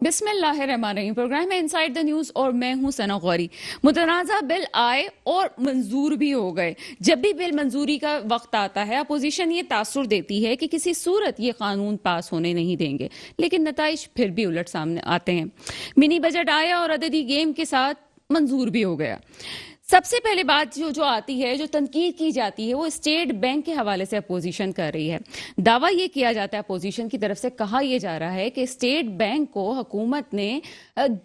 بسم اللہ الرحمن الرحیم. پروگرام ہے انسائیڈ دا نیوز اور میں ہوں ثنا غوری. متنازع بل آئے اور منظور بھی ہو گئے. جب بھی بل منظوری کا وقت آتا ہے اپوزیشن یہ تاثر دیتی ہے کہ کسی صورت یہ قانون پاس ہونے نہیں دیں گے، لیکن نتائج پھر بھی الٹ سامنے آتے ہیں. منی بجٹ آیا اور عددی گیم کے ساتھ منظور بھی ہو گیا. سب سے پہلے بات جو آتی ہے، جو تنقید کی جاتی ہے، وہ اسٹیٹ بینک کے حوالے سے اپوزیشن کر رہی ہے. دعویٰ یہ کیا جاتا ہے اپوزیشن کی طرف سے، کہا یہ جا رہا ہے کہ اسٹیٹ بینک کو حکومت نے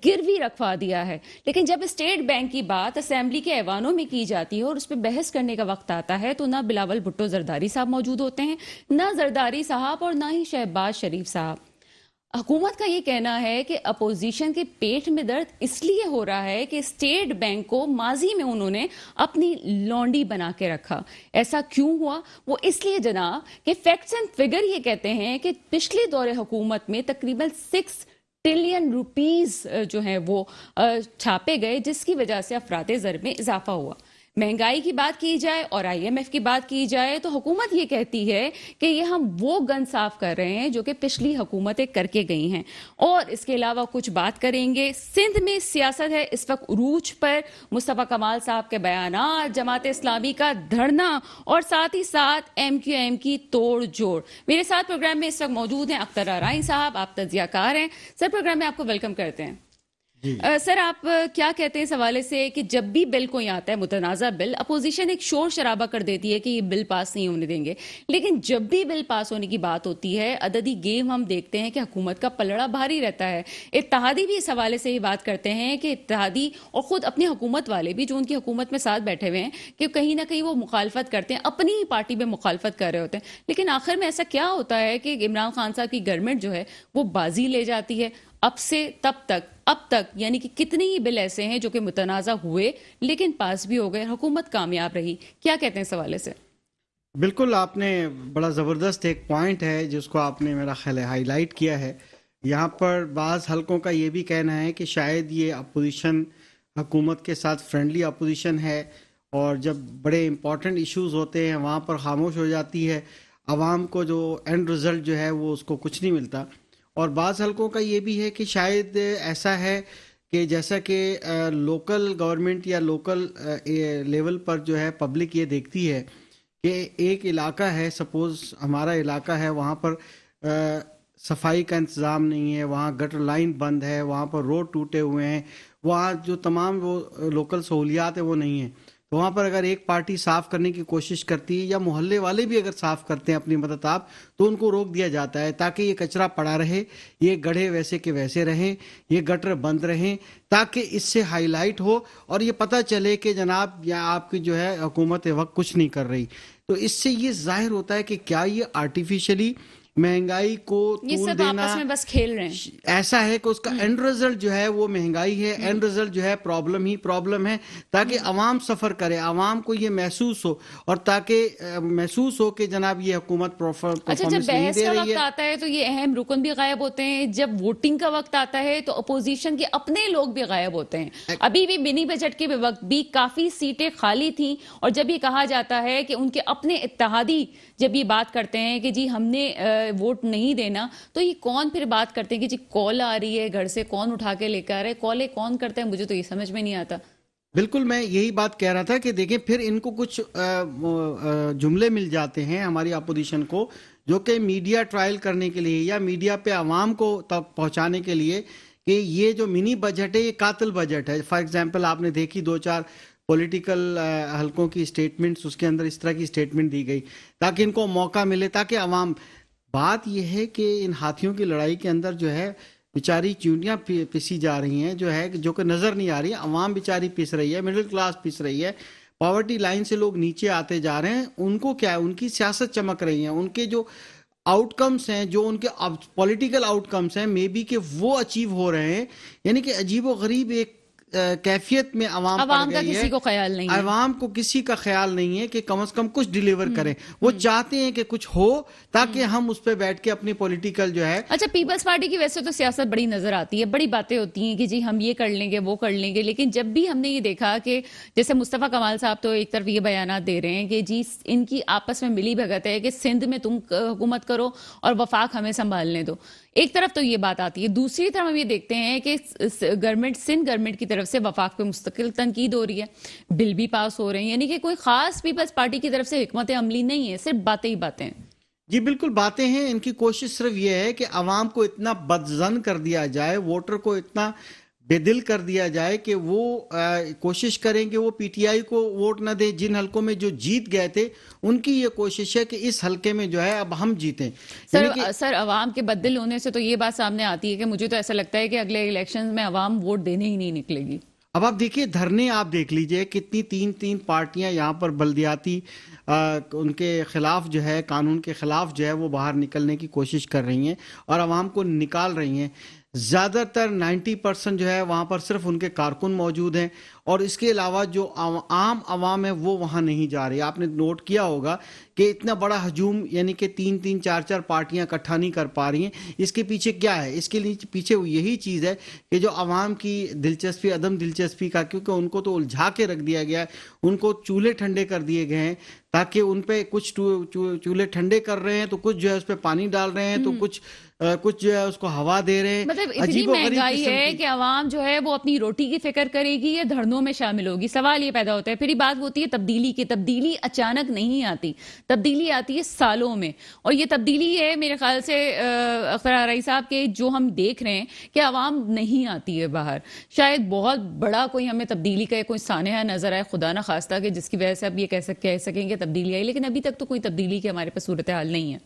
گروی رکھوا دیا ہے. لیکن جب اسٹیٹ بینک کی بات اسمبلی کے ایوانوں میں کی جاتی ہے اور اس پہ بحث کرنے کا وقت آتا ہے تو نہ بلاول بھٹو زرداری صاحب موجود ہوتے ہیں، نہ زرداری صاحب اور نہ ہی شہباز شریف صاحب. حکومت کا یہ کہنا ہے کہ اپوزیشن کے پیٹ میں درد اس لیے ہو رہا ہے کہ اسٹیٹ بینک کو ماضی میں انہوں نے اپنی لونڈی بنا کے رکھا. ایسا کیوں ہوا؟ وہ اس لیے جناب کہ فیکٹس اینڈ فگر یہ کہتے ہیں کہ پچھلے دور حکومت میں تقریباً 6 ٹریلین روپیز جو ہیں وہ چھاپے گئے، جس کی وجہ سے افراط زر میں اضافہ ہوا. مہنگائی کی بات کی جائے اور آئی ایم ایف کی بات کی جائے تو حکومت یہ کہتی ہے کہ یہ ہم وہ گن صاف کر رہے ہیں جو کہ پچھلی حکومتیں کر کے گئی ہیں. اور اس کے علاوہ کچھ بات کریں گے. سندھ میں سیاست ہے اس وقت عروج پر. مصطفیٰ کمال صاحب کے بیانات، جماعت اسلامی کا دھرنا اور ساتھ ہی ساتھ ایم کیو ایم کی توڑ جوڑ. میرے ساتھ پروگرام میں اس وقت موجود ہیں اختر آرائیں صاحب، آپ تجزیہ کار ہیں. سر پروگرام میں آپ کو ویلکم کرتے ہیں. سر آپ کیا کہتے ہیں اس حوالے سے کہ جب بھی بل کوئی آتا ہے متنازع بل، اپوزیشن ایک شور شرابہ کر دیتی ہے کہ یہ بل پاس نہیں ہونے دیں گے، لیکن جب بھی بل پاس ہونے کی بات ہوتی ہے عددی گیم ہم دیکھتے ہیں کہ حکومت کا پلڑا بھاری رہتا ہے. اتحادی بھی اس حوالے سے یہ بات کرتے ہیں کہ اتحادی اور خود اپنی حکومت والے بھی جو ان کی حکومت میں ساتھ بیٹھے ہوئے ہیں کہ کہیں نہ کہیں وہ مخالفت کرتے ہیں، اپنی ہی پارٹی میں مخالفت کر رہے ہوتے ہیں. لیکن آخر میں ایسا کیا ہوتا ہے کہ عمران خان صاحب کی گورنمنٹ جو ہے وہ بازی لے جاتی ہے؟ اب سے اب تک یعنی کہ کتنے ہی بل ایسے ہیں جو کہ متنازع ہوئے لیکن پاس بھی ہو گئے، حکومت کامیاب رہی. کیا کہتے ہیں اس حوالے سے؟ بالکل، آپ نے بڑا زبردست ایک پوائنٹ ہے جس کو آپ نے میرا خیال ہے ہائی لائٹ کیا ہے. یہاں پر بعض حلقوں کا یہ بھی کہنا ہے کہ شاید یہ اپوزیشن حکومت کے ساتھ فرینڈلی اپوزیشن ہے اور جب بڑے امپورٹنٹ ایشوز ہوتے ہیں وہاں پر خاموش ہو جاتی ہے، عوام کو جو اینڈ رزلٹ جو ہے وہ اس کو کچھ نہیں ملتا. اور بعض حلقوں کا یہ بھی ہے کہ شاید ایسا ہے کہ جیسا کہ لوکل گورنمنٹ یا لوکل لیول پر جو ہے پبلک یہ دیکھتی ہے کہ ایک علاقہ ہے، سپوز ہمارا علاقہ ہے، وہاں پر صفائی کا انتظام نہیں ہے، وہاں گٹر لائن بند ہے، وہاں پر روڈ ٹوٹے ہوئے ہیں، وہاں جو تمام وہ لوکل سہولیات ہیں وہ نہیں ہیں. تو وہاں پر اگر ایک پارٹی صاف کرنے کی کوشش کرتی ہے یا محلے والے بھی اگر صاف کرتے ہیں اپنی مدد آپ، تو ان کو روک دیا جاتا ہے تاکہ یہ کچرا پڑا رہے، یہ گڑھے ویسے کے ویسے رہیں، یہ گٹر بند رہیں، تاکہ اس سے ہائی لائٹ ہو اور یہ پتہ چلے کہ جناب یا آپ کی جو ہے حکومت وقت کچھ نہیں کر رہی. تو اس سے یہ ظاہر ہوتا ہے کہ کیا یہ آرٹیفیشلی مہنگائی کو طول دینا آپس میں بس کھیل رہے ہیں. ایسا ہے کہ اس کا اینڈ رزلٹ جو ہے وہ مہنگائی ہے، اینڈ رزلٹ جو ہے پرابلم ہی پرابلم ہے، تاکہ عوام سفر کرے، عوام کو یہ محسوس ہو اور تاکہ محسوس ہو کہ جناب یہ حکومت پرفارمنس جب نہیں بحث دے کا رہی وقت ہے. آتا ہے تو یہ اہم رکن بھی غائب ہوتے ہیں. جب ووٹنگ کا وقت آتا ہے تو اپوزیشن کے اپنے لوگ بھی غائب ہوتے ہیں. ابھی بھی منی بجٹ کے وقت بھی کافی سیٹیں خالی تھیں اور جب یہ کہا جاتا ہے کہ ان کے اپنے اتحادی جب یہ بات کرتے ہیں کہ جی ہم نے ووٹ نہیں دینا، تو یہ کون پھر بات کرتے ہیں کہ جی کال آ رہی ہے گھر سے، کون اٹھا کے لے کے آ رہا ہے؟ کالیں کون کرتا ہے؟ مجھے تو یہ سمجھ میں نہیں آتا. بالکل، میں یہی بات کہہ رہا تھا کہ دیکھیں پھر ان کو کچھ جملے مل جاتے ہیں ہماری اپوزیشن کو جو کہ میڈیا ٹرائل کرنے کے لیے یا میڈیا پہ عوام کو تک پہنچانے کے لیے کہ یہ جو منی بجٹ ہے یہ قاتل بجٹ ہے. فار ایگزامپل آپ نے دیکھی 2-4 پولیٹیکل حلقوں کی اسٹیٹمنٹس، اس کے اندر اس طرح کی اسٹیٹمنٹ دی گئی تاکہ ان کو موقع ملے، تاکہ عوام. بات یہ ہے کہ ان ہاتھیوں کی لڑائی کے اندر جو ہے بیچاری چونٹیاں پیسی جا رہی ہیں جو کہ نظر نہیں آ رہی ہے. عوام بیچاری پیس رہی ہے، مڈل کلاس پیس رہی ہے، پاورٹی لائن سے لوگ نیچے آتے جا رہے ہیں. ان کو کیا ہے، ان کی سیاست چمک رہی ہے، ان کے جو آؤٹ کمز ہیں، جو ان کے پولیٹیکل آؤٹ کمز ہیں مے بی کہ وہ اچیو ہو رہے ہیں. یعنی کہ عجیب و غریب ایک کیفیت میں عوام پڑ کا گئی ہے. کسی کو خیال نہیں ہے، عوام کو کسی کا خیال نہیں ہے کہ کم از کم کچھ ڈیلیور کریں. وہ چاہتے ہیں کہ کچھ ہو تاکہ ہم اس پہ بیٹھ کے اپنی پولیٹیکل جو ہے. اچھا، پیپلز پارٹی کی ویسے تو سیاست بڑی نظر آتی ہے، بڑی باتیں ہوتی ہیں کہ جی ہم یہ کر لیں گے وہ کر لیں گے، لیکن جب بھی ہم نے یہ دیکھا کہ جیسے مصطفیٰ کمال صاحب تو ایک طرف یہ بیانات دے رہے ہیں کہ جی ان کی آپس میں ملی بھگت ہے کہ سندھ میں تم حکومت کرو اور وفاق ہمیں سنبھالنے دو. ایک طرف تو یہ بات آتی ہے، دوسری طرف ہم یہ دیکھتے ہیں کہ گورنمنٹ سندھ گورنمنٹ کی طرف سے وفاق پہ مستقل تنقید ہو رہی ہے، بل بھی پاس ہو رہے ہیں، یعنی کہ کوئی خاص پیپلز پارٹی کی طرف سے حکمت عملی نہیں ہے، صرف باتیں ہی باتیں ہیں۔ جی بالکل باتیں ہیں، ان کی کوشش صرف یہ ہے کہ عوام کو اتنا بدظن کر دیا جائے، ووٹر کو اتنا بے دل کر دیا جائے کہ وہ کوشش کریں کہ وہ پی ٹی آئی کو ووٹ نہ دے۔ جن حلقوں میں جو جیت گئے تھے ان کی یہ کوشش ہے کہ اس حلقے میں جو ہے اب ہم جیتیں، یعنی کہ سر عوام کے بددل ہونے سے تو یہ بات سامنے آتی ہے کہ مجھے تو ایسا لگتا ہے کہ اگلے الیکشن میں عوام ووٹ دینے ہی نہیں نکلے گی۔ اب آپ دیکھیے دھرنے، آپ دیکھ لیجئے کتنی تین پارٹیاں یہاں پر بلدیاتی ان کے خلاف جو ہے، قانون کے خلاف جو ہے وہ باہر نکلنے کی کوشش کر رہی ہیں اور عوام کو نکال رہی ہیں۔ زیادہ تر 90% جو ہے وہاں پر صرف ان کے کارکن موجود ہیں، اور اس کے علاوہ جو عام عوام ہے وہ وہاں نہیں جا رہی۔ آپ نے نوٹ کیا ہوگا کہ اتنا بڑا ہجوم، یعنی کہ تین چار پارٹیاں اکٹھا نہیں کر پا رہی ہیں۔ اس کے پیچھے کیا ہے؟ اس کے پیچھے یہی چیز ہے کہ جو عوام کی دلچسپی، عدم دلچسپی کا، کیونکہ ان کو تو الجھا کے رکھ دیا گیا ہے، ان کو چولہے ٹھنڈے کر دیے گئے ہیں، تاکہ ان پہ کچھ چولہے ٹھنڈے کر رہے ہیں تو کچھ جو ہے اس پہ پانی ڈال رہے ہیں، تو کچھ جو ہے اس کو ہوا دے رہے ہیں۔ مطلب اتنی عجیب و غریب مہنگائی قسم ہے کی، کہ عوام جو ہے وہ اپنی روٹی کی فکر کرے گی یا دھرنوں میں شامل ہوگی، سوال یہ پیدا ہوتا ہے۔ پھر یہ بات ہوتی ہے تبدیلی کی، تبدیلی اچانک نہیں آتی، تبدیلی آتی ہے سالوں میں، اور یہ تبدیلی ہے میرے خیال سے اختر آرائی صاحب کے جو ہم دیکھ رہے ہیں کہ عوام نہیں آتی ہے باہر۔ شاید بہت بڑا کوئی ہمیں تبدیلی کا کوئی سانحہ نظر آئے، خدا نہ خواستہ، کہ جس کی وجہ سے اب یہ کہہ سکیں کہ تبدیلی آئی، لیکن ابھی تک تو کوئی تبدیلی کی ہمارے پاس صورتحال نہیں ہے۔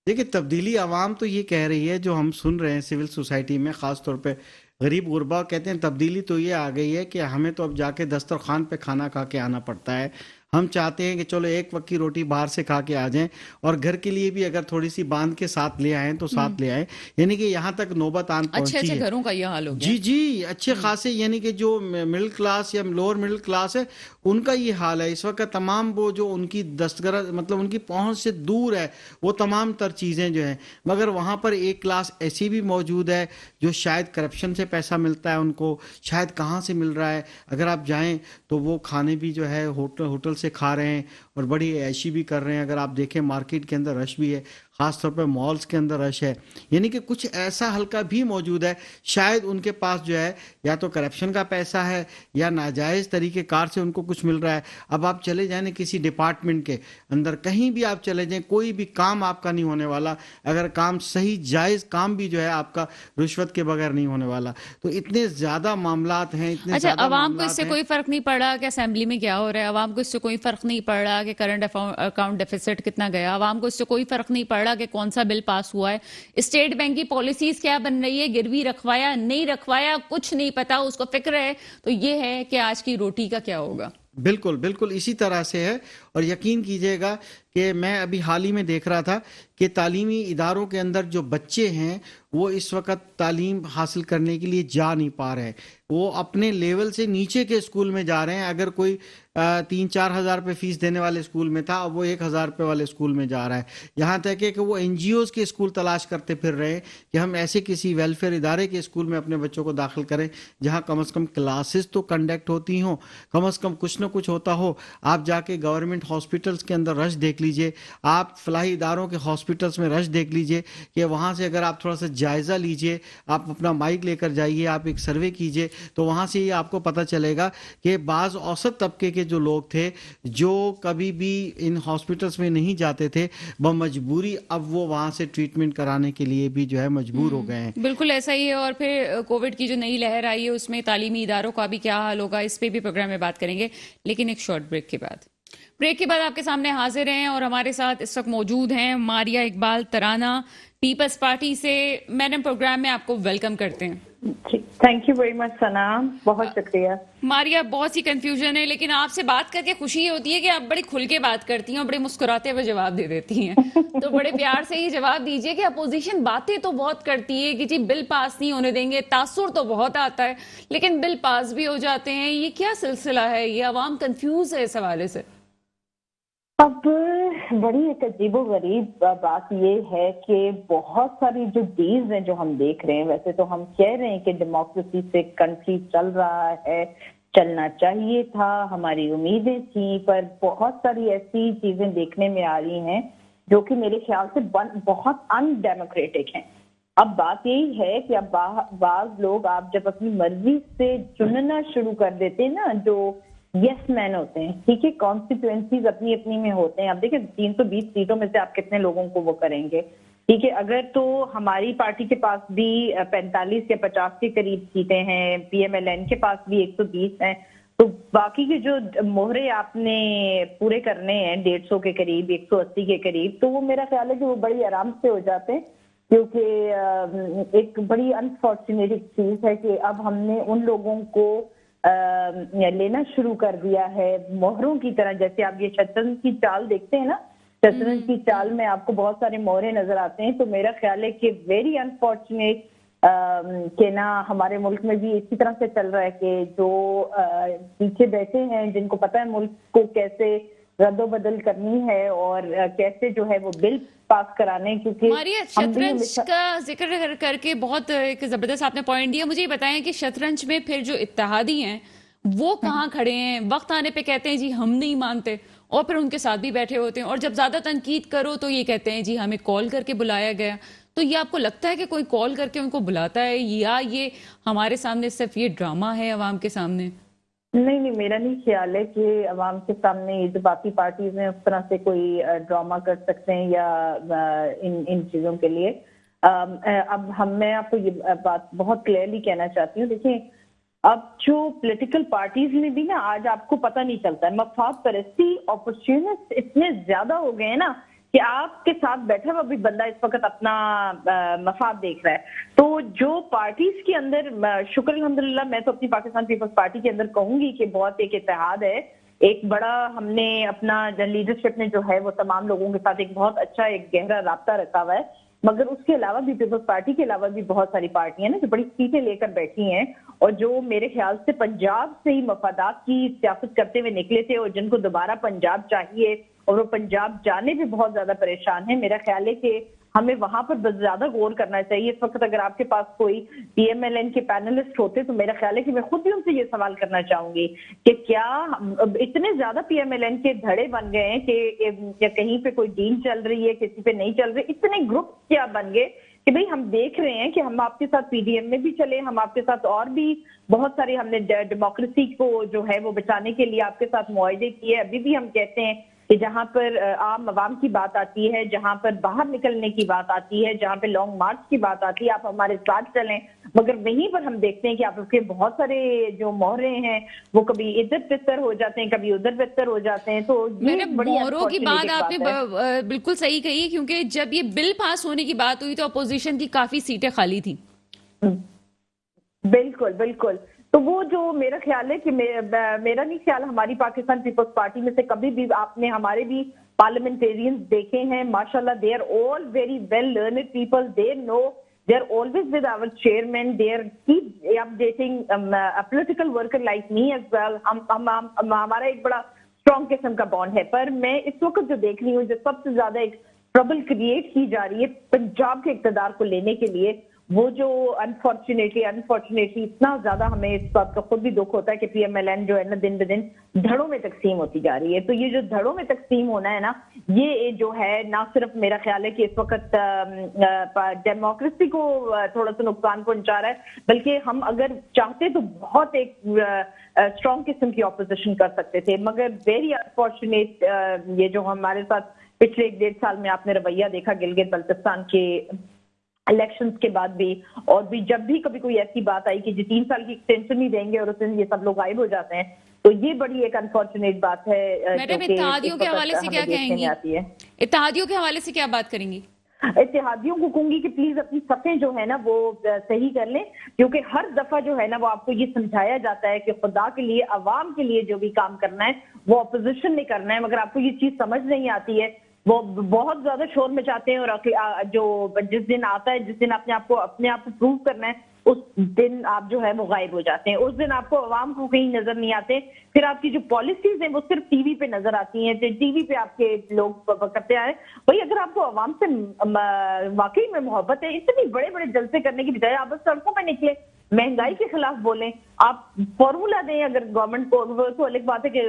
دیکھیں تبدیلی عوام تو یہ کہہ رہی ہے، جو ہم سن رہے ہیں سول سوسائٹی میں، خاص طور پہ غریب غربا کہتے ہیں تبدیلی تو یہ آ گئی ہے کہ ہمیں تو اب جا کے دسترخوان پہ کھانا کھا کے آنا پڑتا ہے۔ ہم چاہتے ہیں کہ چلو ایک وقت کی روٹی باہر سے کھا کے آ جائیں، اور گھر کے لیے بھی اگر تھوڑی سی باندھ کے ساتھ لے آئیں تو ساتھ لے آئیں، یعنی کہ یہاں تک نوبت آن اچھے پہنچی ہے۔ گھروں کا یہ حال ہو گیا۔ جی اچھے خاصے، یعنی کہ جو مڈل کلاس یا لوور مڈل کلاس ہے ان کا یہ حال ہے اس وقت۔ تمام وہ جو ان کی دستگرد، مطلب ان کی پہنچ سے دور ہے وہ تمام تر چیزیں جو ہیں، مگر وہاں پر ایک کلاس ایسی بھی موجود ہے جو شاید کرپشن سے پیسہ ملتا ہے ان کو، شاید کہاں سے مل رہا ہے، اگر آپ جائیں تو وہ کھانے بھی جو ہے ہوٹل سے کھا رہے ہیں اور بڑی عیشی بھی کر رہے ہیں۔ اگر آپ دیکھیں مارکیٹ کے اندر رش بھی ہے، خاص طور پہ مالز کے اندر رش ہے، یعنی کہ کچھ ایسا حلقہ بھی موجود ہے شاید ان کے پاس جو ہے یا تو کرپشن کا پیسہ ہے یا ناجائز طریقے کار سے ان کو کچھ مل رہا ہے۔ اب آپ چلے جائیں کسی ڈپارٹمنٹ کے اندر، کہیں بھی آپ چلے جائیں، کوئی بھی کام آپ کا نہیں ہونے والا اگر کام صحیح جائز کام بھی جو ہے آپ کا رشوت کے بغیر نہیں ہونے والا۔ تو اتنے زیادہ معاملات ہیں، اتنے اچھا، زیادہ عوام کو اس معاملات سے ہیں۔ کوئی فرق نہیں پڑا کہ اسمبلی میں کیا ہو رہا ہے؟ عوام کو اس سے کوئی فرق نہیں پڑ رہا کہ کرنٹ اکاؤنٹ ڈیفیسٹ کتنا گیا؟ عوام کو اس سے کوئی فرق نہیں پڑ رہا کہ کون سا بل پاس ہوا ہے؟ اسٹیٹ بینک کی پالیسیز کیا بن رہی ہے؟ گروی رکھوایا نہیں رکھوایا کچھ نہیں پتا، اس کو فکر ہے تو یہ ہے کہ آج کی روٹی کا کیا ہوگا۔ بالکل اسی طرح سے ہے، اور یقین کیجئے گا کہ میں ابھی حال ہی میں دیکھ رہا تھا کہ تعلیمی اداروں کے اندر جو بچے ہیں وہ اس وقت تعلیم حاصل کرنے کے لیے جا نہیں پا رہے، وہ اپنے لیول سے نیچے کے اسکول میں جا رہے ہیں۔ اگر کوئی 3-4 ہزار روپے فیس دینے والے اسکول میں تھا، اب وہ 1,000 روپے والے اسکول میں جا رہا ہے۔ یہاں تک کہ وہ این جی اوز کے اسکول تلاش کرتے پھر رہے ہیں کہ ہم ایسے کسی ویلفیئر ادارے کے اسکول میں اپنے بچوں کو داخل کریں جہاں کم از کم کلاسز تو کنڈکٹ ہوتی ہوں، کم از کم کچھ نہ کچھ ہوتا ہو۔ آپ جا کے گورنمنٹ ہاسپٹلس کے اندر رش دیکھ لیجئے، آپ فلاحی اداروں کے ہاسپٹلس میں رش دیکھ لیجئے کہ وہاں سے اگر آپ تھوڑا سا جائزہ لیجئے، آپ اپنا مائک لے کر جائیے، آپ ایک سروے کیجئے، تو وہاں سے یہ آپ کو پتہ چلے گا کہ بعض اوسط طبقے کے جو لوگ تھے جو کبھی بھی ان ہاسپٹلس میں نہیں جاتے تھے، بمجبوری اب وہ وہاں سے ٹریٹمنٹ کرانے کے لیے بھی جو ہے مجبور ہو گئے ہیں۔ بالکل ایسا ہی ہے، اور پھر کووڈ کی جو نئی لہر آئی ہے اس میں تعلیمی اداروں کا بھی کیا حال ہوگا، اس پہ بھی پروگرام میں بات کریں گے، لیکن ایک شارٹ بریک کے بعد آپ کے سامنے حاضر ہیں، اور ہمارے ساتھ اس وقت موجود ہیں ماریہ اقبال ترانہ، پیپلز پارٹی سے۔ میڈم، پروگرام میں آپ کو ویلکم کرتے ہیں۔ تھینک یو ویری مچ ثنا، بہت شکریہ۔ ماریہ، بہت سی کنفیوژن ہے، لیکن آپ سے بات کر کے خوشی یہ ہوتی ہے کہ آپ بڑی کھل کے بات کرتی ہیں اور بڑے مسکراتے ہوئے جواب دے دیتی ہیں، تو بڑے پیار سے یہ جواب دیجئے کہ اپوزیشن باتیں تو بہت کرتی ہے کہ جی بل پاس نہیں ہونے دیں گے، تاثر تو بہت آتا ہے، لیکن بل پاس بھی ہو جاتے ہیں، یہ کیا سلسلہ ہے؟ یہ عوام کنفیوز ہے اس حوالے سے۔ اب بڑی ایک عجیب و غریب بات یہ ہے کہ بہت ساری جو ڈیلز ہیں جو ہم دیکھ رہے ہیں، ویسے تو ہم کہہ رہے ہیں کہ ڈیموکریسی سے کنٹری چل رہا ہے، چلنا چاہیے تھا، ہماری امیدیں تھیں، پر بہت ساری ایسی چیزیں دیکھنے میں آ رہی ہیں جو کہ میرے خیال سے بہت ان ڈیموکریٹک ہیں۔ اب بات یہی ہے کہ اب بعض لوگ آپ جب اپنی مرضی سے چننا شروع کر دیتے ہیں نا، جو یس مین ہوتے ہیں، ٹھیک ہے، کانسٹیٹوئنسیز اپنی اپنی میں ہوتے ہیں. اب دیکھیں 320 سیٹوں میں سے آپ کتنے لوگوں کو وہ کریں گے، ٹھیک ہے. اگر تو ہماری پارٹی کے پاس بھی 45 یا 50 کے قریب سیٹیں ہیں، پی ایم ایل این کے پاس بھی 120 ہیں، تو باقی کے جو مہرے آپ نے پورے کرنے ہیں 150 کے قریب، 180 کے قریب، تو وہ میرا خیال ہے کہ وہ بڑی آرام سے ہو جاتے ہیں. کیونکہ ایک بڑی انفارچونیٹ چیز ہے کہ اب ہم نے ان لوگوں کو لینا شروع کر دیا ہے مہروں کی طرح. جیسے آپ یہ شطرنج کی چال دیکھتے ہیں نا، شطرنج کی چال میں آپ کو بہت سارے مہرے نظر آتے ہیں. تو میرا خیال ہے کہ ویری انفارچونیٹ کہ نا ہمارے ملک میں بھی اسی طرح سے چل رہا ہے کہ جو پیچھے بیٹھے ہیں، جن کو پتہ ہے ملک کو کیسے رد و بدل کرنی ہے اور کیسے جو ہے وہ بل پاس کرانے، کیونکہ ماریا شطرنج کا ذکر کر کے بہت ایک زبردست آپ نے پوائنٹ دیا. مجھے یہ بتائیں کہ شطرنج میں پھر جو اتحادی ہیں وہ کہاں کھڑے ہیں؟ وقت آنے پہ کہتے ہیں جی ہم نہیں مانتے، اور پھر ان کے ساتھ بھی بیٹھے ہوتے ہیں، اور جب زیادہ تنقید کرو تو یہ کہتے ہیں جی ہمیں کال کر کے بلایا گیا. تو یہ آپ کو لگتا ہے کہ کوئی کال کر کے ان کو بلاتا ہے، یا یہ ہمارے سامنے صرف یہ ڈرامہ ہے عوام کے سامنے؟ نہیں، میرا نہیں خیال ہے کہ عوام کے سامنے یہ جو باقی پارٹیز ہیں اس طرح سے کوئی ڈرامہ کر سکتے ہیں یا ان چیزوں کے لیے. اب میں آپ کو یہ بات بہت کلیئرلی کہنا چاہتی ہوں. دیکھیں، اب جو پولیٹیکل پارٹیز میں بھی نا آج آپ کو پتہ نہیں چلتا ہے، مفاد پرستی، اپورچونسٹ اتنے زیادہ ہو گئے ہیں نا کہ آپ کے ساتھ بیٹھا ہوا بھی بندہ اس وقت اپنا مفاد دیکھ رہا ہے. تو جو پارٹیز کے اندر شکر الحمدللہ میں تو اپنی پاکستان پیپلز پارٹی کے اندر کہوں گی کہ بہت ایک اتحاد ہے. ایک بڑا ہم نے اپنا لیڈرشپ نے جو ہے وہ تمام لوگوں کے ساتھ ایک بہت اچھا ایک گہرا رابطہ رکھا ہوا ہے. مگر اس کے علاوہ بھی پیپلز پارٹی کے علاوہ بھی بہت ساری پارٹیاں ہیں جو بڑی سیٹیں لے کر بیٹھی ہیں، اور جو میرے خیال سے پنجاب سے ہی مفادات کی سیاست کرتے ہوئے نکلے تھے، اور جن کو دوبارہ پنجاب چاہیے اور وہ پنجاب جانے بھی بہت زیادہ پریشان ہیں. میرا خیال ہے کہ ہمیں وہاں پر زیادہ غور کرنا چاہیے. اس وقت اگر آپ کے پاس کوئی پی ایم ایل این کے پینلسٹ ہوتے تو میرا خیال ہے کہ میں خود بھی ان سے یہ سوال کرنا چاہوں گی کہ کیا اتنے زیادہ پی ایم ایل این کے دھڑے بن گئے ہیں کہ کہیں پہ کوئی ڈیل چل رہی ہے، کسی پہ نہیں چل رہی، اتنے گروپ کیا بن گئے کہ بھئی ہم دیکھ رہے ہیں کہ ہم آپ کے ساتھ پی ڈی ایم میں بھی چلے، ہم آپ کے ساتھ اور بھی بہت سارے ہم نے ڈیموکریسی کو جو ہے وہ بچانے کے لیے آپ کے ساتھ معاہدے کیے. ابھی بھی ہم کہتے ہیں کہ جہاں پر عام عوام کی بات آتی ہے، جہاں پر باہر نکلنے کی بات آتی ہے، جہاں پہ لانگ مارچ کی بات آتی ہے، آپ ہمارے ساتھ چلیں. مگر وہیں پر ہم دیکھتے ہیں کہ آپ کے بہت سارے جو مہرے ہیں وہ کبھی ادھر بہتر ہو جاتے ہیں، کبھی ادھر بہتر ہو جاتے ہیں. تو یہ بڑی مہروں کی بات آپ نے بالکل صحیح کہی، کیونکہ جب یہ بل پاس ہونے کی بات ہوئی تو اپوزیشن کی کافی سیٹیں خالی تھیں. بالکل بالکل. تو وہ جو میرا خیال ہے کہ میرا نہیں خیال ہماری پاکستان پیپلز پارٹی میں سے کبھی بھی آپ نے ہمارے بھی پارلیمنٹیرینز دیکھے ہیں، ماشاءاللہ they are all very well learned people, they know, they are always with our chairman, they are keep updating political worker like me as well. ہمارا ایک بڑا اسٹرانگ قسم کا بانڈ ہے. پر میں اس وقت جو دیکھ رہی ہوں جو سب سے زیادہ ایک ٹربل کریٹ کی جا رہی ہے پنجاب کے اقتدار کو لینے کے لیے، وہ جو انفارچونیٹلی اتنا زیادہ ہمیں اس بات کا خود بھی دکھ ہوتا ہے کہ پی ایم ایل این جو ہے نا دن بدن دھڑوں میں تقسیم ہوتی جا رہی ہے. تو یہ جو دھڑوں میں تقسیم ہونا ہے نا، یہ جو ہے نہ صرف میرا خیال ہے کہ اس وقت ڈیموکریسی کو تھوڑا سا نقصان پہنچا رہا ہے، بلکہ ہم اگر چاہتے تو بہت ایک اسٹرانگ قسم کی اپوزیشن کر سکتے تھے. مگر ویری انفارچونیٹ یہ جو ہمارے ساتھ پچھلے 1.5 سال میں آپ نے رویہ دیکھا گلگت بلتستان کے الیکشنز کے بعد بھی، اور بھی جب بھی کبھی کوئی ایسی بات آئی کہ جی 3 سال کی ایکسٹینشن ہی دیں گے اور اس میں یہ سب لوگ غائب ہو جاتے ہیں، تو یہ بڑی ایک انفارچونیٹ بات ہے. میڈم اتحادیوں کے حوالے سے کیا کہیں گی؟ اتحادیوں کے حوالے سے کیا بات کریں گی؟ اتحادیوں کو کہوں گی کہ پلیز اپنی صفیں جو ہے نا وہ صحیح کر لیں، کیونکہ ہر دفعہ جو ہے نا وہ آپ کو یہ سمجھایا جاتا ہے کہ خدا کے لیے عوام کے لیے جو بھی کام کرنا ہے وہ اپوزیشن نے کرنا ہے، مگر آپ کو یہ چیز سمجھ نہیں آتی ہے. وہ بہت زیادہ شور مچاتے ہیں، اور جو جس دن آتا ہے، جس دن اپنے آپ کو پروو کرنا ہے، اس دن آپ جو ہے وہ غائب ہو جاتے ہیں. اس دن آپ کو عوام کو کہیں نظر نہیں آتے. پھر آپ کی جو پالیسیز ہیں وہ صرف ٹی وی پہ نظر آتی ہیں، ٹی وی پہ آپ کے لوگ کرتے آئے. بھائی اگر آپ کو عوام سے واقعی میں محبت ہے، اتنی بڑے بڑے جلسے کرنے کی بجائے آپ سڑکوں پہ نکلے، مہنگائی کے خلاف بولیں، آپ فارمولا دیں. اگر گورنمنٹ کو تو الگ بات ہے کہ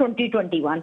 2021।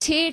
6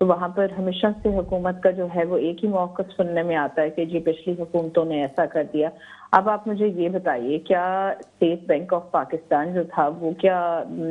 تو وہاں پر ہمیشہ سے حکومت کا جو ہے وہ ایک ہی موقف سننے میں آتا ہے کہ جی پچھلی حکومتوں نے ایسا کر دیا. اب آپ مجھے یہ بتائیے کیا اسٹیٹ بینک آف پاکستان جو تھا وہ کیا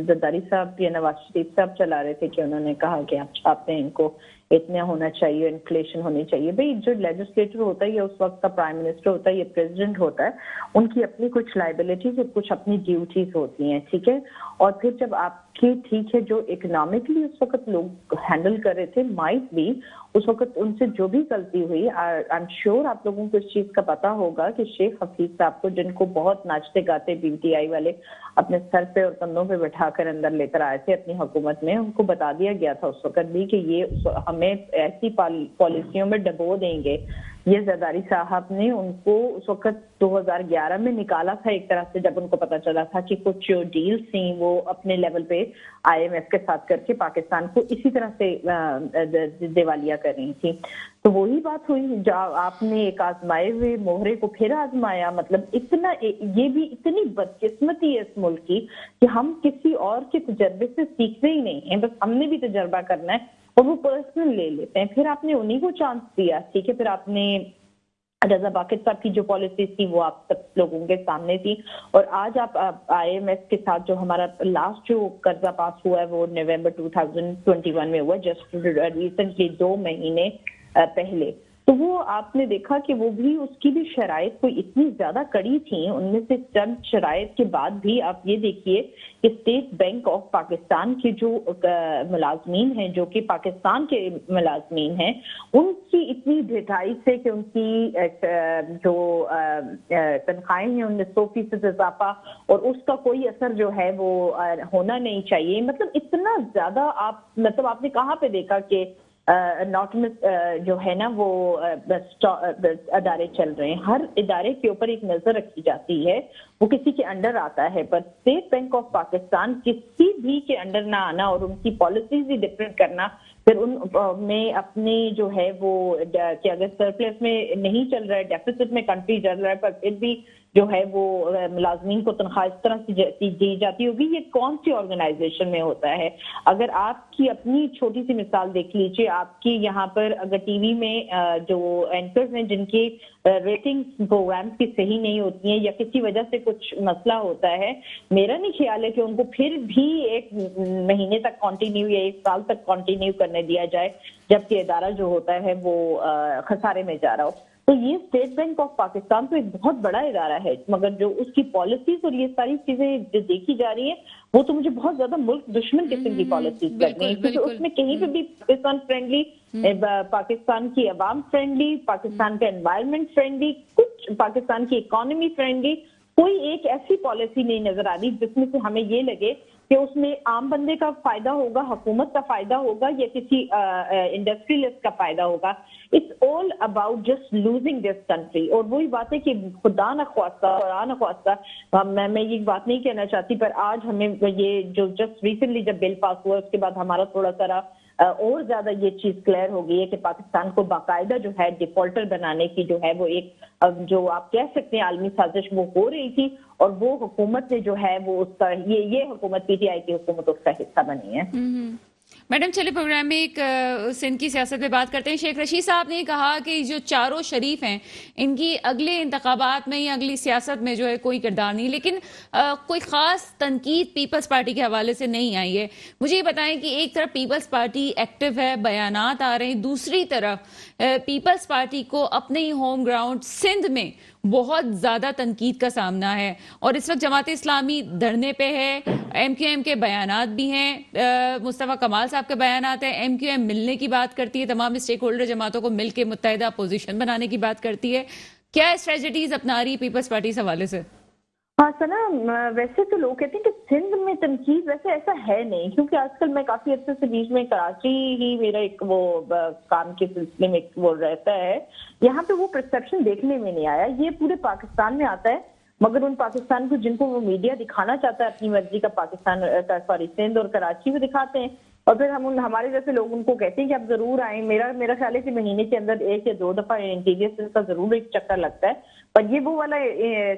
زرداری صاحب یا نواز شریف صاحب چلا رہے تھے کہ انہوں نے کہا کہ آپ نے ان کو اتنا ہونا چاہیے, انفلیشن ہونی چاہیے؟ بھائی جو لیجسلیٹر ہوتا ہے یا اس وقت کا پرائم منسٹر ہوتا ہے یا پریزیڈنٹ ہوتا ہے, ان کی اپنی کچھ لائبلٹیز اور کچھ اپنی ڈیوٹیز ہوتی ہیں, ٹھیک ہے. اور پھر جب آپ کی ٹھیک ہے جو اکنامکلی اس وقت لوگ ہینڈل کر رہے تھے, مائٹ بھی اس وقت ان سے جو بھی غلطی ہوئی, آئی ایم شیور آپ لوگوں کو اس چیز کا پتا ہوگا کہ شیخ حفیظ صاحب کو, جن کو بہت ناچتے گاتے پی ٹی آئی والے اپنے سر پہ اور کندھوں پہ بٹھا کر اندر لے کر آئے تھے اپنی حکومت میں, ان کو بتا دیا گیا تھا اس وقت بھی کہ یہ ہمیں ایسی پالیسیوں میں ڈبو دیں گے. یہ زرداری صاحب نے ان کو اس وقت 2011 میں نکالا تھا ایک طرح سے, جب ان کو پتا چلا تھا کہ کچھ جو ڈیلز تھیں وہ اپنے لیول پہ آئی ایم ایف کے ساتھ کر کے پاکستان کو اسی طرح سے دیوالیہ کر رہی تھی. تو وہی بات ہوئی, جو آپ نے ایک آزمائے ہوئے مہرے کو پھر آزمایا. مطلب اتنا یہ بھی اتنی بدقسمتی ہے اس ملک کی کہ ہم کسی اور کے تجربے سے سیکھتے ہی نہیں ہیں, بس ہم نے بھی تجربہ کرنا ہے اور وہ پرسنل لے لیتے ہیں. پھر آپ نے انہی کو چانس دیا, ٹھیک ہے. پھر آپ نے رضا باقر صاحب کی جو پالیسیز تھی وہ آپ سب لوگوں کے سامنے تھی, اور آج آپ آئی ایم ایف کے ساتھ جو ہمارا لاسٹ جو قرضہ پاس ہوا ہے وہ نومبر 2021 میں ہوا, جسٹ ریسنٹلی 2 مہینے پہلے. تو وہ آپ نے دیکھا کہ وہ بھی اس کی بھی شرائط کوئی اتنی زیادہ کڑی تھیں. ان میں سے چند شرائط کے بعد بھی آپ یہ دیکھیے کہ اسٹیٹ بینک آف پاکستان کے جو ملازمین ہیں, جو کہ پاکستان کے ملازمین ہیں, ان کی اتنی ڈھٹائی سے کہ ان کی جو تنخواہیں ہیں ان میں 100% اضافہ, اور اس کا کوئی اثر جو ہے وہ ہونا نہیں چاہیے. مطلب اتنا زیادہ آپ نے کہاں پہ دیکھا کہ ناٹمس جو ہے نا وہ ادارے چل رہے ہیں, ہر ادارے کے اوپر ایک نظر رکھی جاتی ہے, وہ کسی کے انڈر آتا ہے. پر اسٹیٹ بینک آف پاکستان کسی بھی کے انڈر نہ آنا اور ان کی پالیسیز ہی ڈفرینٹ کرنا, پھر ان میں اپنی جو ہے وہ کہ اگر سرپلس میں نہیں چل رہا ہے, ڈیفیسٹ میں کنٹری چل رہا ہے, پر پھر بھی جو ہے وہ ملازمین کو تنخواہ اس طرح سے دی جاتی ہوگی, یہ کون سی آرگنائزیشن میں ہوتا ہے؟ اگر آپ کی اپنی چھوٹی سی مثال دیکھ لیجیے, آپ کی یہاں پر اگر ٹی وی میں جو اینکرز ہیں جن کی ریٹنگ پروگرامز کی صحیح نہیں ہوتی ہیں یا کسی وجہ سے کچھ مسئلہ ہوتا ہے, میرا نہیں خیال ہے کہ ان کو پھر بھی 1 مہینے تک کنٹینیو یا 1 سال تک کنٹینیو کرنے دیا جائے, جبکہ ادارہ جو ہوتا ہے وہ خسارے میں جا رہا ہو. تو یہ اسٹیٹ بینک آف پاکستان تو ایک بہت بڑا ادارہ ہے, مگر جو اس کی پالیسیز اور یہ ساری چیزیں جو دیکھی جا رہی ہیں وہ تو مجھے بہت زیادہ ملک دشمن قسم کی پالیسیز لگ رہی ہیں, کیونکہ اس میں کہیں پہ بھی پاکستان فرینڈلی, پاکستان کی عوام فرینڈلی, پاکستان کا انوائرمنٹ فرینڈلی, کچھ پاکستان کی اکانومی فرینڈلی, کوئی ایک ایسی پالیسی نہیں نظر آ رہی جس میں سے ہمیں یہ لگے کہ اس میں عام بندے کا فائدہ ہوگا, حکومت کا فائدہ ہوگا یا کسی انڈسٹریلسٹ کا فائدہ ہوگا. It's all about just losing this country. اور وہی بات ہے کہ خدا نخواستہ میں یہ بات نہیں کہنا چاہتی, پر آج ہمیں یہ جو جسٹ ریسنٹلی جب بل پاس ہوا اس کے بعد ہمارا تھوڑا سا اور زیادہ یہ چیز کلیئر ہو گئی ہے کہ پاکستان کو باقاعدہ جو ہے ڈیفالٹر بنانے کی جو ہے وہ ایک جو آپ کہہ سکتے ہیں عالمی سازش وہ ہو رہی تھی, اور وہ حکومت نے جو ہے وہ اس کا یہ حکومت پی ٹی آئی کی حکومت اس کا حصہ بنی ہے. میڈم چلے پروگرام میں ایک سندھ کی سیاست پہ بات کرتے ہیں. شیخ رشید صاحب نے کہا کہ جو چاروں شریف ہیں ان کی اگلے انتخابات میں یا اگلی سیاست میں جو ہے کوئی کردار نہیں, لیکن کوئی خاص تنقید پیپلز پارٹی کے حوالے سے نہیں آئی ہے. مجھے یہ بتائیں کہ ایک طرف پیپلز پارٹی ایکٹیو ہے, بیانات آ رہے ہیں, دوسری طرف پیپلز پارٹی کو اپنے ہی ہوم گراؤنڈ سندھ میں بہت زیادہ تنقید کا سامنا ہے, اور اس وقت جماعت اسلامی دھرنے پہ ہے, ایم کیو ایم کے بیانات بھی ہیں, مصطفیٰ کمال صاحب کے بیانات ہیں, ایم کیو ایم ملنے کی بات کرتی ہے, تمام اسٹیک ہولڈر جماعتوں کو مل کے متحدہ اپوزیشن بنانے کی بات کرتی ہے. کیا اسٹریٹجیز اپنا رہی پیپلز پارٹی اس حوالے سے؟ ہاں سنا, ویسے تو لوگ کہتے ہیں کہ سندھ میں تنقید, ویسے ایسا ہے نہیں, کیونکہ آج کل میں کافی عرصے سے بیچ میں کراچی ہی میرا ایک وہ کام کے سلسلے میں وہ رہتا ہے, یہاں پہ وہ پرسپشن دیکھنے میں نہیں آیا. یہ پورے پاکستان میں آتا ہے, مگر ان پاکستان کو جن کو وہ میڈیا دکھانا چاہتا ہے اپنی مرضی کا پاکستان سندھ اور کراچی میں دکھاتے ہیں اور پھر ہمارے جیسے لوگ ان کو کہتے ہیں کہ آپ ضرور آئیں. میرا خیال ہے کہ مہینے کے اندر 1 یا 2 دفعہ انٹیریئر سندھ کا ضرور ایک چکر لگتا ہے. پر یہ وہ والا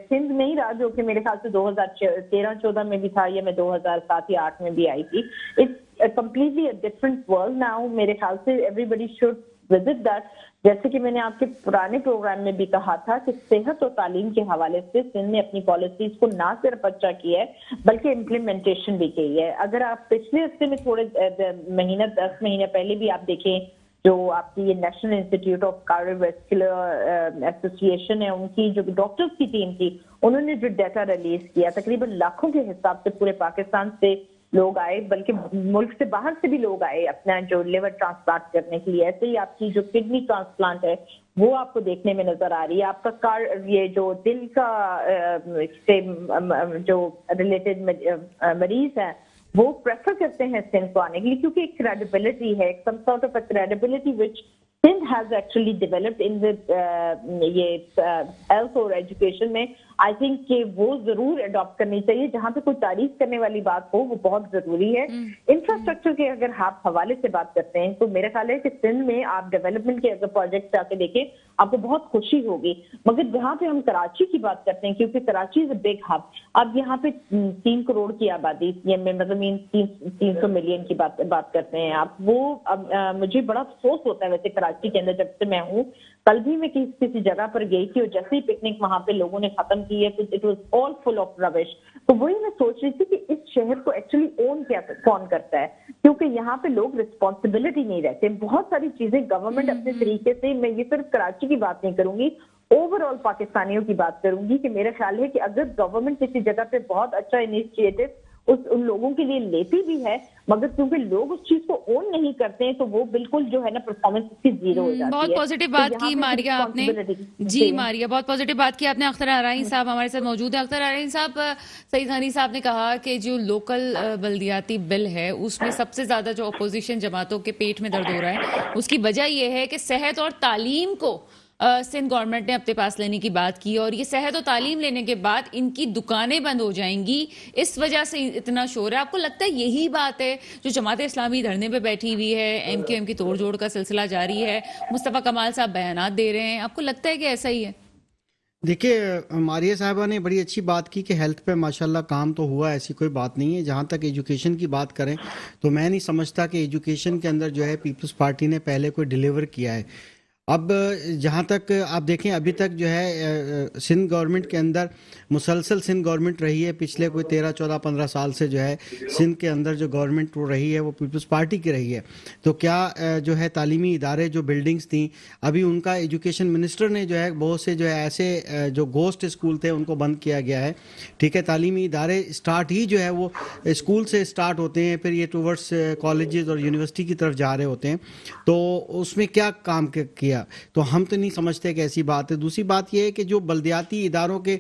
سندھ نہیں رہا جو کہ میرے خیال سے 2013-14 میں بھی تھا, یا میں 2007 یا 2008 میں بھی آئی تھی. It's completely a different world now. میرے خیال سے everybody should visit that. جیسے کہ میں نے آپ کے پرانے پروگرام میں بھی کہا تھا کہ صحت اور تعلیم کے حوالے سے سندھ نے اپنی پالیسیز کو نہ صرف اچھا کیا ہے بلکہ امپلیمنٹیشن بھی کی ہے. اگر آپ پچھلے ہفتے میں تھوڑے 10 مہینے پہلے بھی آپ دیکھیں, جو آپ کی یہ national institute of cardio vascular ایسوسی ایشن ہے, ان کی جو ڈاکٹرز کی ٹیم تھی, انہوں نے جو ڈیٹا ریلیز کیا, تقریباً لاکھوں کے حساب سے پورے پاکستان سے لوگ آئے, بلکہ ملک سے باہر سے بھی لوگ آئے اپنا جو لیور ٹرانسپلانٹ کرنے کے لیے. ایسے ہی آپ کی جو کڈنی ٹرانسپلانٹ ہے وہ آپ کو دیکھنے میں نظر آ رہی ہے. آپ کا یہ جو دل کا سے جو ریلیٹڈ مریض ہیں وہ پریفر کرتے ہیں سندھ کو آنے کے لیے, کیونکہ ایک کریڈیبلٹی ہے, some sort of a credibility which Sindh has actually developed in یہ ہیلتھ اور ایجوکیشن میں. آئی تھنک کہ وہ ضرور اڈاپٹ کرنی چاہیے. جہاں پہ کوئی تعریف کرنے والی بات ہو وہ بہت ضروری ہے. انفراسٹرکچر کے اگر آپ حوالے سے بات کرتے ہیں تو میرا خیال ہے کہ سندھ میں آپ ڈیولپمنٹ کے اگر پروجیکٹ جا کے دیکھیں آپ کو بہت خوشی ہوگی. مگر جہاں پہ ہم کراچی کی بات کرتے ہیں, کیونکہ کراچی از اے بگ ہب, اب یہاں پہ 3 کروڑ کی آبادی, مطلب 300 ملین کی بات کرتے ہیں آپ. وہ مجھے بڑا افسوس ہوتا ہے ویسے کراچی کے اندر جب سے میں ہوں. کل بھی میں کسی جگہ پر گئی تھی اور جیسے ہی پکنک وہاں پہ لوگوں نے ختم کی ہے, it was all full of rubbish. تو وہی میں سوچ رہی تھی کہ اس شہر کو ایکچولی اون کون کرتا ہے, کیونکہ یہاں پہ لوگ رسپانسبلٹی نہیں رہتے. بہت ساری چیزیں گورنمنٹ اپنے طریقے سے, میں یہ صرف کراچی کی بات نہیں کروں گی, اوور آل پاکستانیوں کی بات کروں گی, کہ میرا خیال ہے کہ اگر گورنمنٹ کسی جگہ پہ بہت اچھا انیشیٹو ان لوگوں کے لیے لیتی بھی ہے, مگر کیونکہ لوگ اس چیز کو اون نہیں کرتے ہیں تو وہ بالکل جو ہے نا پرفارمنس اس کی زیرو ہو جاتی ہے. بہت پازیٹیو بات کی ماریہ آپ نے. جی ماریہ, بہت پازیٹیو بات کی آپ نے. اختر ارائیں صاحب ہمارے ساتھ موجود ہیں. اختر ارائیں صاحب, سعید غنی صاحب نے کہا کہ جو لوکل بلدیاتی بل ہے اس میں سب سے زیادہ جو اپوزیشن جماعتوں کے پیٹ میں درد ہو رہا ہے اس کی وجہ یہ ہے کہ صحت اور تعلیم کو سندھ گورنمنٹ نے اپنے پاس لینے کی بات کی, اور یہ صحت و تعلیم لینے کے بعد ان کی دکانیں بند ہو جائیں گی, اس وجہ سے اتنا شور ہے. آپ کو لگتا ہے یہی بات ہے جو جماعت اسلامی دھرنے پہ بیٹھی ہوئی ہے, ایم کیو ایم کی توڑ جوڑ کا سلسلہ جاری ہے, مصطفیٰ کمال صاحب بیانات دے رہے ہیں, آپ کو لگتا ہے کہ ایسا ہی ہے؟ دیکھیے, ماریہ صاحبہ نے بڑی اچھی بات کی کہ ہیلتھ پہ ماشاءاللہ کام تو ہوا, ایسی کوئی بات نہیں ہے. جہاں تک ایجوکیشن کی بات کریں تو میں نہیں سمجھتا کہ ایجوکیشن کے اندر جو ہے پیپلز پارٹی نے پہلے کوئی ڈیلیور کیا ہے. اب جہاں تک آپ دیکھیں ابھی تک جو ہے سندھ گورنمنٹ کے اندر مسلسل سندھ گورنمنٹ رہی ہے, پچھلے کوئی 13, 14, 15 سال سے جو ہے سندھ کے اندر جو گورنمنٹ رہی ہے وہ پیپلز پارٹی کی رہی ہے. تو کیا جو ہے تعلیمی ادارے جو بلڈنگز تھیں, ابھی ان کا ایجوکیشن منسٹر نے جو ہے بہت سے جو ہے ایسے جو گھوسٹ اسکول تھے ان کو بند کیا گیا ہے. ٹھیک ہے, تعلیمی ادارے اسٹارٹ ہی جو ہے وہ اسکول سے اسٹارٹ ہوتے ہیں, پھر یہ ٹورڈس کالجز اور یونیورسٹی کی طرف جا رہے ہوتے ہیں. تو اس میں کیا کام کیا, تو ہم تو نہیں سمجھتے کہ ایسی بات ہے. دوسری بات یہ ہے کہ جو بلدیاتی اداروں کے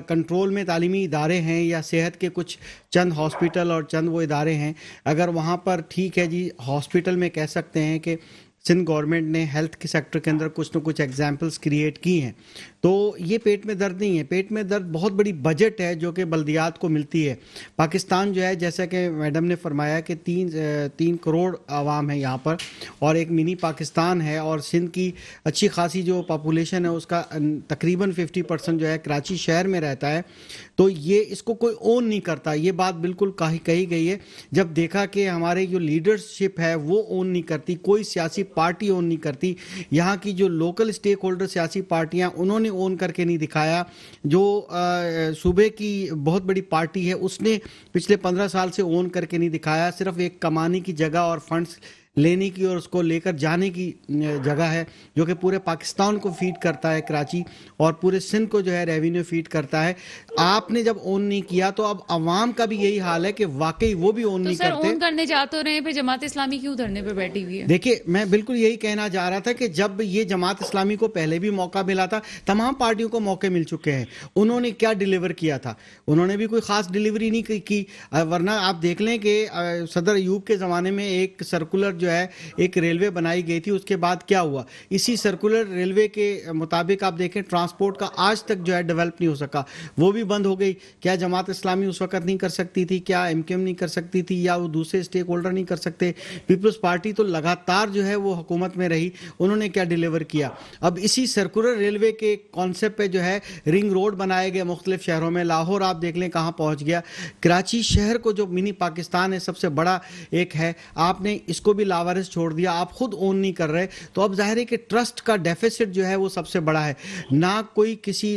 کنٹرول میں تعلیمی ادارے ہیں یا صحت کے کچھ چند ہاسپٹل اور چند وہ ادارے ہیں, اگر وہاں پر ٹھیک ہے جی ہاسپٹل میں کہہ سکتے ہیں کہ سندھ گورنمنٹ نے ہیلتھ کے سیکٹر کے اندر کچھ نہ کچھ ایگزامپلس کریٹ کی ہیں, تو یہ پیٹ میں درد نہیں ہے. پیٹ میں درد بہت بڑی بجٹ ہے جو کہ بلدیات کو ملتی ہے. پاکستان جو ہے جیسا کہ میڈم نے فرمایا کہ 3 کروڑ عوام ہے یہاں پر, اور ایک منی پاکستان ہے, اور سندھ کی اچھی خاصی جو پاپولیشن ہے اس کا تقریباً 50% جو ہے کراچی شہر میں رہتا ہے. تو یہ اس کو کوئی اون نہیں کرتا. یہ بات بالکل کہی گئی ہے. جب دیکھا کہ ہمارے جو لیڈرشپ ہے وہ اون نہیں کرتی, کوئی سیاسی پارٹی اون نہیں کرتی, یہاں کی جو لوکل اسٹیک ہولڈر سیاسی پارٹیاں انہوں نے اون کر کے نہیں دکھایا, جو صوبے کی بہت بڑی پارٹی ہے اس نے پچھلے 15 سال سے اون کر کے نہیں دکھایا. صرف ایک کمانے کی جگہ اور فنڈز لینے کی اور اس کو لے کر جانے کی جگہ ہے, جو کہ پورے پاکستان کو فیڈ کرتا ہے کراچی, اور پورے سندھ کو جو ہے ریونیو فیڈ کرتا ہے. آپ نے جب اون نہیں کیا تو اب عوام کا بھی یہی حال ہے کہ واقعی وہ بھی اون نہیں کرتے. تو سر اون کرنے جا تو رہے ہیں, پھر جماعت اسلامی کیوں دھرنے پہ بیٹھی ہوئی ہے؟ دیکھیے, میں بالکل یہی کہنا چاہ رہا تھا کہ جب یہ جماعت اسلامی کو پہلے بھی موقع ملا تھا, تمام پارٹیوں کو موقع مل چکے ہیں, انہوں نے کیا ڈیلیور کیا تھا؟ انہوں نے بھی کوئی خاص ڈیلیوری نہیں کی. ورنہ آپ دیکھ لیں کہ صدر ایوب کے زمانے میں ایک سرکولر جو ہے ایک ریلوے بنائی گئی تھی، اس کے بعد کیا ہوا؟ اسی سرکولر ریلوے کے مطابق آپ دیکھیں ٹرانسپورٹ کا آج تک جو ہے ڈیولپ نہیں ہو سکا، وہ بھی بند ہو گئی۔ کیا جماعت اسلامی اس وقت نہیں کر سکتی تھی؟ کیا ایم کیو ایم نہیں کر سکتی تھی؟ یا وہ دوسرے اسٹیک ہولڈر نہیں کر سکتے؟ پیپلز پارٹی تو لگاتار جو ہے وہ حکومت میں رہی، انہوں نے کیا ڈیلیور کیا؟ اب اسی سرکولر ریلوے کے کانسیپٹ پہ جو ہے رنگ روڈ بنائے گئے مختلف شہروں میں۔ لاہور آپ دیکھ لیں کہاں پہنچ گیا، کراچی شہر کو جو منی پاکستان ہے سب سے بڑا ایک ہے، آپ نے اس کو بھی لاوارث چھوڑ دیا، آپ خود اون نہیں کر رہے۔ تو اب ظاہر ہے کہ ٹرسٹ کا ڈیفیسٹ جو ہے وہ سب سے بڑا ہے۔ نہ کوئی کسی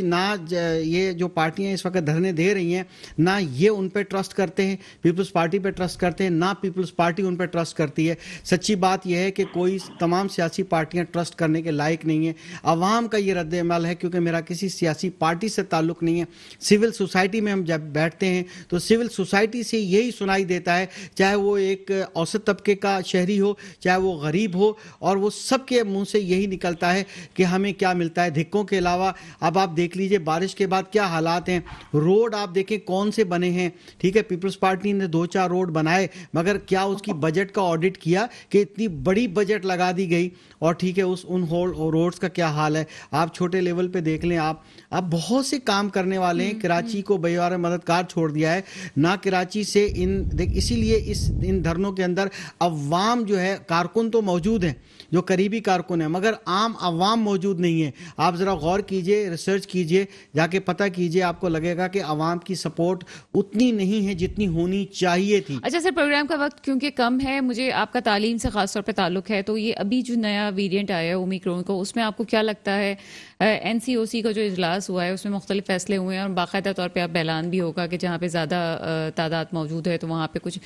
یہ جو پارٹیاں اس وقت دھرنے دے رہی ہیں، نہ یہ ان پہ ٹرسٹ کرتے ہیں، پیپلز پارٹی پہ ٹرسٹ کرتے ہیں، نہ پیپلز پارٹی ان پہ ٹرسٹ کرتی ہے۔ سچی بات یہ ہے کہ کوئی تمام سیاسی پارٹیاں ٹرسٹ کرنے کے لائق نہیں ہیں۔ عوام کا یہ رد عمل ہے، کیونکہ میرا کسی سیاسی پارٹی سے تعلق نہیں ہے۔ سول سوسائٹی میں ہم جب بیٹھتے ہیں تو سول سوسائٹی سے یہی سنائی دیتا ہے، چاہے وہ ایک اوسط طبقے کا شہری ہو، چاہے وہ غریب ہو، اور وہ سب کے منہ سے یہی نکلتا ہے کہ ہمیں کیا ملتا ہے دھکوں کے علاوہ۔ اب آپ دیکھ لیجئے بارش کے بعد کیا حالات ہیں، روڈ آپ دیکھیں کون سے بنے ہیں، ٹھیک ہے پیپلز پارٹی نے 2-4 روڈ بنائے، مگر کیا اس کی بجٹ کا آڈٹ کیا کہ اتنی بڑی بجٹ لگا دی گئی، اور ٹھیک ہے ان روڈز کا کیا حال ہے؟ آپ چھوٹے لیول پہ دیکھ لیں، آپ بہت سے کام کرنے والے ہیں۔ کراچی کو بہار مددگار چھوڑ دیا ہے، نہ کراچی سے اسی لیے ان دھرنوں کے اندر عوام جو ہے، کارکن تو موجود ہیں جو قریبی کارکن ہیں، مگر عام عوام موجود نہیں ہے۔ آپ ذرا غور کیجئے، ریسرچ کیجئے، جا کے پتہ کیجئے، آپ کو لگے گا کہ عوام کی سپورٹ اتنی نہیں ہے جتنی ہونی چاہیے تھی۔ اچھا سر، پروگرام کا وقت کیونکہ کم ہے، مجھے آپ کا تعلیم سے خاص طور پہ تعلق ہے، تو یہ ابھی جو نیا ویریئنٹ آیا ہے اومیکرون کو، اس میں آپ کو کیا لگتا ہے این سی او سی کا جو اجلاس ہوا ہے اس میں مختلف فیصلے ہوئے ہیں، اور باقاعدہ طور پہ اب اعلان بھی ہوگا کہ جہاں پہ زیادہ تعداد موجود ہے تو وہاں پہ کچھ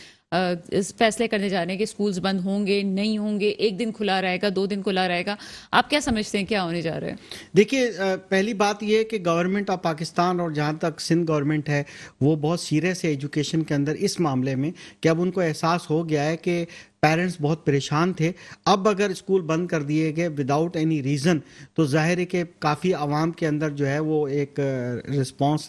فیصلے کرنے جا رہے ہیں کہ اسکولز بند ہوں گے نہیں ہوں گے، 1 دن کھلا رہے گا، 2 دن کھلا رہے گا، آپ کیا سمجھتے ہیں کیا ہونے جا رہا ہے؟ دیکھیے پہلی بات یہ ہے کہ گورنمنٹ آف پاکستان اور جہاں تک سندھ گورنمنٹ ہے وہ بہت سیریس ہے ایجوکیشن کے اندر اس معاملے میں، کہ اب ان کو احساس ہو گیا ہے کہ پیرنٹس بہت پریشان تھے۔ اب اگر اسکول بند کر دیے گئے وداؤٹ اینی ریزن تو ظاہر ہے کہ کافی عوام کے اندر جو ہے وہ ایک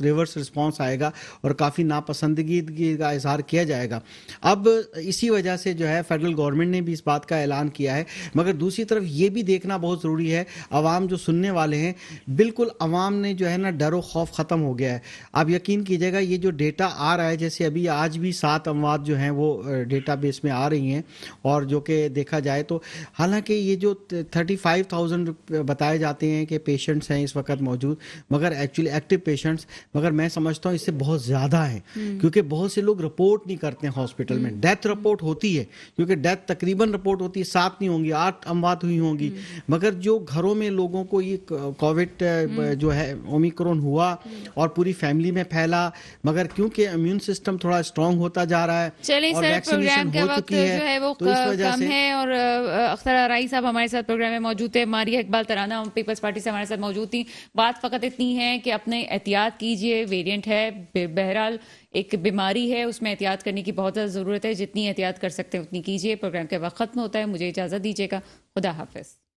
ریورس رسپانس آئے گا، اور کافی ناپسندگی کا اظہار کیا جائے گا۔ اب اسی وجہ سے جو ہے فیڈرل گورنمنٹ نے بھی اس بات کا اعلان کیا ہے، مگر دوسری طرف یہ بھی دیکھنا بہت ضروری ہے، عوام جو سننے والے ہیں، بالکل عوام نے جو ہے نا ڈر و خوف ختم ہو گیا ہے۔ آپ یقین کیجیے گا یہ جو ڈیٹا آ رہا ہے، جیسے ابھی آج بھی 7 اموات جو ہیں وہ ڈیٹا بیس میں آ رہی ہیں، اور جو کہ دیکھا جائے تو حالانکہ یہ جو 35,000 بتائے جاتے ہیں کہ پیشنٹس ہیں اس وقت موجود، مگر ایکچولی ایکٹیو پیشنٹس، مگر میں سمجھتا ہوں اس سے بہت زیادہ ہیں، کیونکہ بہت سے لوگ رپورٹ نہیں کرتے ہیں ہاسپٹل میں۔ ڈیتھ رپورٹ ہوتی ہے، کیونکہ ڈیتھ تقریباً رپورٹ ہوتی ہے 7 نہیں ہوں گی، 8 اموات ہوئی ہوں گی، مگر جو گھروں میں لوگوں کو یہ کووڈ جو ہے اومیکرون ہوا اور پوری فیملی میں پھیلا، مگر کیونکہ امیون سسٹم تھوڑا اسٹرانگ ہوتا جا رہا ہے چلیں اور سر، ویکسینیشن پروگرام کا ہو وقت چکی جو ہے وہ تو اس وجہ کم سے ہے، اور اختر آرائی صاحب ہمارے ساتھ پروگرام میں موجود تھے، ماریہ اقبال ترانہ پیپلز پارٹی سے ہمارے ساتھ موجود تھیں۔ بات فقط اتنی ہے کہ اپنے احتیاط کیجئے، ویریئنٹ ہے، بہرحال ایک بیماری ہے، اس میں احتیاط کرنے کی بہت زیادہ ضرورت ہے، جتنی احتیاط کر سکتے ہیں اتنی کیجئے۔ پروگرام کا وقت ختم ہوتا ہے، مجھے اجازت دیجیے گا، خدا حافظ۔